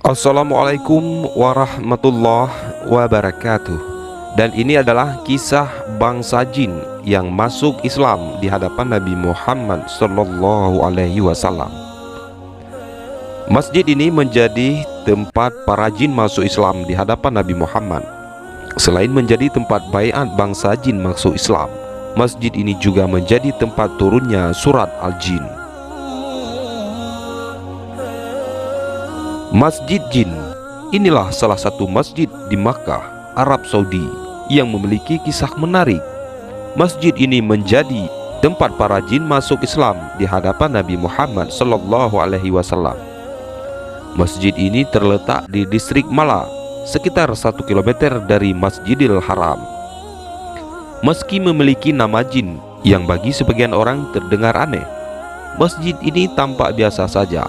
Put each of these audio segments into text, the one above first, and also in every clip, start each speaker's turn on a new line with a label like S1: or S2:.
S1: Assalamualaikum warahmatullahi wabarakatuh. Dan ini adalah kisah bangsa jin yang masuk Islam di hadapan Nabi Muhammad Sallallahu Alaihi Wasallam. Masjid ini menjadi tempat para jin masuk Islam di hadapan Nabi Muhammad. Selain menjadi tempat baiat bangsa jin masuk Islam, masjid ini juga menjadi tempat turunnya surat Al-Jin. Masjid Jin inilah salah satu masjid di Makkah, Arab Saudi yang memiliki kisah menarik. Masjid ini menjadi tempat para jin masuk Islam di hadapan Nabi Muhammad Sallallahu Alaihi Wasallam. Masjid ini terletak di distrik Mala, sekitar 1 km dari Masjidil Haram. Meski memiliki nama jin yang bagi sebagian orang terdengar aneh, masjid ini tampak biasa saja.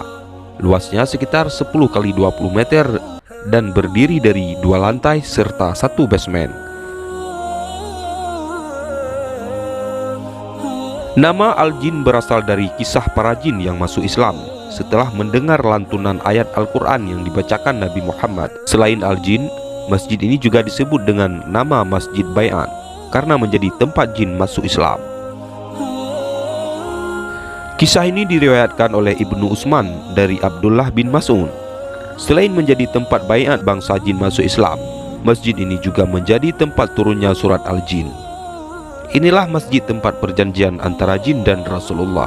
S1: Luasnya sekitar 10 kali 20 meter dan berdiri dari 2 lantai serta 1 basement. Nama Al-Jin berasal dari kisah para jin yang masuk Islam setelah mendengar lantunan ayat Al-Quran yang dibacakan Nabi Muhammad. Selain Al-Jin, masjid ini juga disebut dengan nama Masjid Baiat karena menjadi tempat jin masuk Islam. Kisah ini diriwayatkan oleh Ibnu Utsman dari Abdullah bin Mas'ud. Selain menjadi tempat baiat bangsa jin masuk Islam, masjid ini juga menjadi tempat turunnya surat Al-Jin. Inilah masjid tempat perjanjian antara jin dan Rasulullah.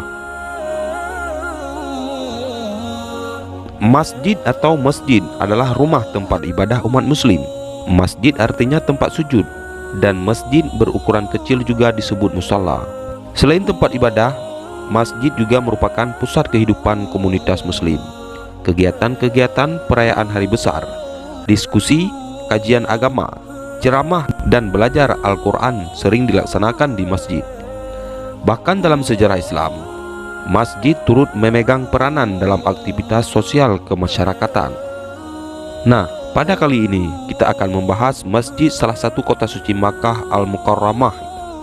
S1: Masjid atau masjid adalah rumah tempat ibadah umat muslim. Masjid artinya tempat sujud, dan masjid berukuran kecil juga disebut musalla. Selain tempat ibadah, masjid juga merupakan pusat kehidupan komunitas muslim. Kegiatan-kegiatan perayaan hari besar, diskusi, kajian agama, ceramah, dan belajar Al-Quran sering dilaksanakan di masjid. Bahkan dalam sejarah Islam, masjid turut memegang peranan dalam aktivitas sosial kemasyarakatan. Nah, pada kali ini kita akan membahas masjid salah satu kota suci Makkah Al-Mukarramah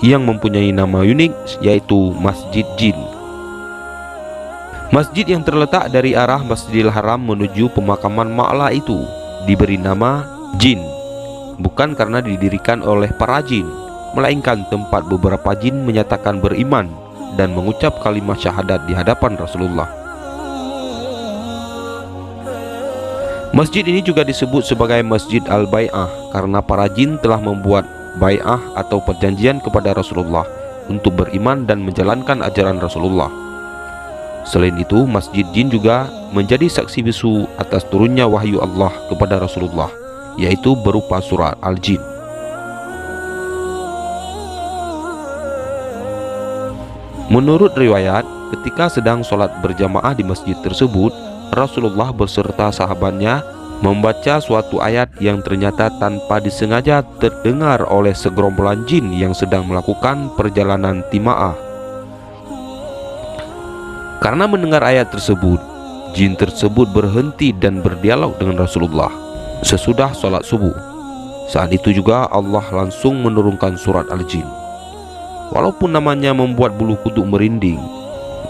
S1: yang mempunyai nama unik, yaitu Masjid Jin. Masjid yang terletak dari arah Masjidil Haram menuju pemakaman Ma'la itu diberi nama Jin, bukan karena didirikan oleh para jin, melainkan tempat beberapa jin menyatakan beriman dan mengucap kalimat syahadat di hadapan Rasulullah. Masjid ini juga disebut sebagai Masjid Al-Bai'ah karena para jin telah membuat bai'ah atau perjanjian kepada Rasulullah untuk beriman dan menjalankan ajaran Rasulullah. Selain itu, Masjid Jin juga menjadi saksi bisu atas turunnya wahyu Allah kepada Rasulullah, yaitu berupa surat Al-Jin. Menurut riwayat, ketika sedang sholat berjamaah di masjid tersebut, Rasulullah beserta sahabatnya membaca suatu ayat yang ternyata tanpa disengaja terdengar oleh segerombolan jin yang sedang melakukan perjalanan tima'ah. Karena mendengar ayat tersebut, jin tersebut berhenti dan berdialog dengan Rasulullah sesudah sholat subuh. Saat itu juga Allah langsung menurunkan surat Al-Jin. Walaupun namanya membuat bulu kuduk merinding,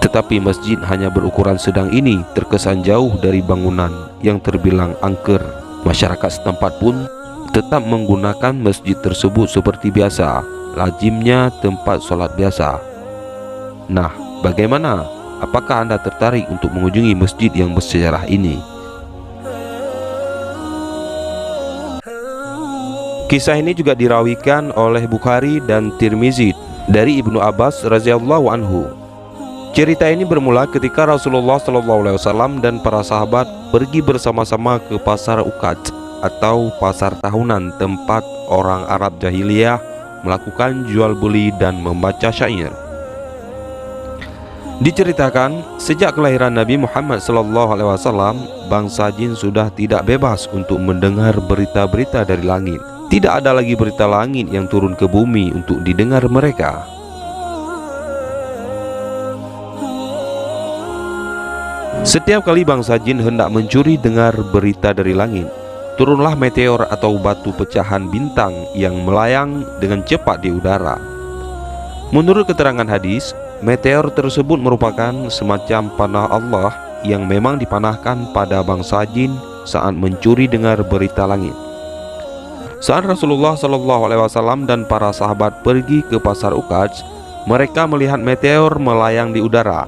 S1: tetapi masjid hanya berukuran sedang ini terkesan jauh dari bangunan yang terbilang angker. Masyarakat setempat pun tetap menggunakan masjid tersebut seperti biasa, lazimnya tempat sholat biasa. Nah, bagaimana? Apakah Anda tertarik untuk mengunjungi masjid yang bersejarah ini? Kisah ini juga dirawikan oleh Bukhari dan Tirmizi dari Ibnu Abbas radhiyallahu anhu. Cerita ini bermula ketika Rasulullah SAW dan para sahabat pergi bersama-sama ke pasar Uqad atau pasar tahunan, tempat orang Arab jahiliyah melakukan jual beli dan membaca syair. Diceritakan, sejak kelahiran Nabi Muhammad SAW, bangsa jin sudah tidak bebas untuk mendengar berita-berita dari langit. Tidak ada lagi berita langit yang turun ke bumi untuk didengar mereka. Setiap kali bangsa jin hendak mencuri dengar berita dari langit, turunlah meteor atau batu pecahan bintang yang melayang dengan cepat di udara. Menurut keterangan hadis, meteor tersebut merupakan semacam panah Allah yang memang dipanahkan pada bangsa jin saat mencuri dengar berita langit. Saat Rasulullah Shallallahu Alaihi Wasallam dan para sahabat pergi ke pasar Uqadz, mereka melihat meteor melayang di udara.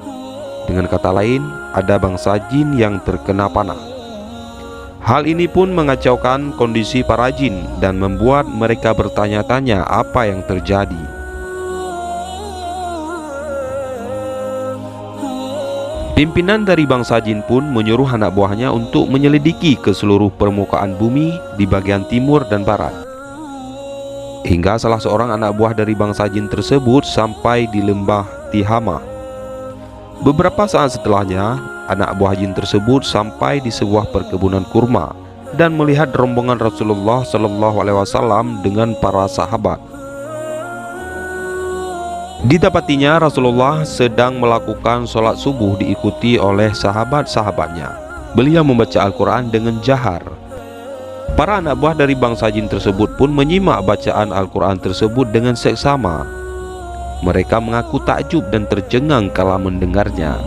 S1: Dengan kata lain, ada bangsa jin yang terkena panah. Hal ini pun mengacaukan kondisi para jin dan membuat mereka bertanya-tanya apa yang terjadi. Pimpinan dari bangsa jin pun menyuruh anak buahnya untuk menyelidiki ke seluruh permukaan bumi di bagian timur dan barat. Hingga salah seorang anak buah dari bangsa jin tersebut sampai di lembah Tihama. Beberapa saat setelahnya, anak buah jin tersebut sampai di sebuah perkebunan kurma dan melihat rombongan Rasulullah Shallallahu Alaihi Wasallam dengan para sahabat. Didapatinya Rasulullah sedang melakukan sholat subuh diikuti oleh sahabat-sahabatnya. Beliau membaca Al-Quran dengan jahar. Para anak buah dari bangsa jin tersebut pun menyimak bacaan Al-Quran tersebut dengan seksama. Mereka mengaku takjub dan tercengang kala mendengarnya.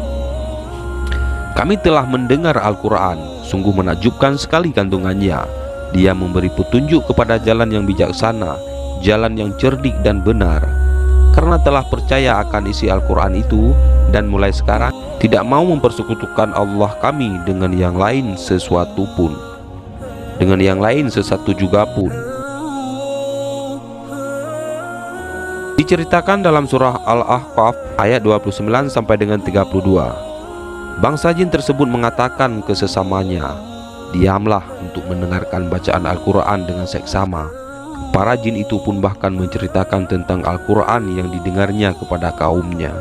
S1: Kami telah mendengar Al-Quran, sungguh menakjubkan sekali kandungannya. Dia memberi petunjuk kepada jalan yang bijaksana, jalan yang cerdik dan benar. Karena telah percaya akan isi Al-Quran itu, dan mulai sekarang tidak mau mempersekutukan Allah kami dengan yang lain sesuatu pun, dengan yang lain sesatu juga pun. Diceritakan dalam surah Al-Ahqaf ayat 29 sampai dengan 32. Bangsa jin tersebut mengatakan ke sesamanya, "Diamlah untuk mendengarkan bacaan Al-Quran dengan seksama." Para jin itu pun bahkan menceritakan tentang Al-Quran yang didengarnya kepada kaumnya.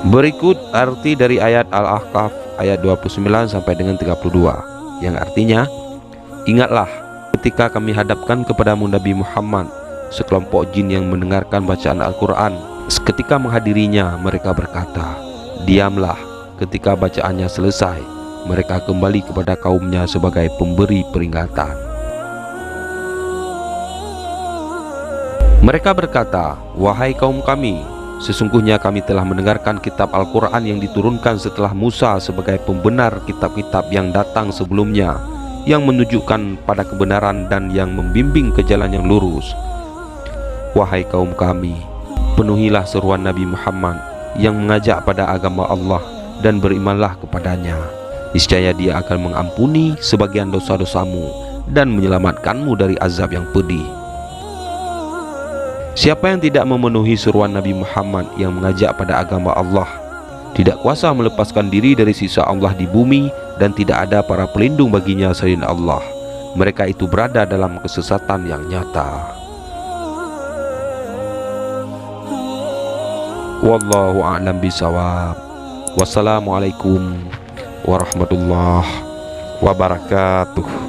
S1: Berikut arti dari ayat Al-Ahqaf ayat 29 sampai dengan 32, yang artinya, "Ingatlah ketika kami hadapkan kepadamu Nabi Muhammad sekelompok jin yang mendengarkan bacaan Al-Quran. Ketika menghadirinya, mereka berkata, 'Diamlah.' Ketika bacaannya selesai, mereka kembali kepada kaumnya sebagai pemberi peringatan. Mereka berkata, 'Wahai kaum kami, sesungguhnya kami telah mendengarkan kitab Al-Quran yang diturunkan setelah Musa sebagai pembenar kitab-kitab yang datang sebelumnya, yang menunjukkan pada kebenaran dan yang membimbing ke jalan yang lurus. Wahai kaum kami, penuhilah seruan Nabi Muhammad yang mengajak pada agama Allah dan berimanlah kepadanya. Niscaya dia akan mengampuni sebagian dosa-dosamu dan menyelamatkanmu dari azab yang pedih. Siapa yang tidak memenuhi seruan Nabi Muhammad yang mengajak pada agama Allah, tidak kuasa melepaskan diri dari sisa Allah di bumi, dan tidak ada para pelindung baginya selain Allah. Mereka itu berada dalam kesesatan yang nyata." Wallahu a'lam bishawab. Wassalamualaikum warahmatullahi wabarakatuh.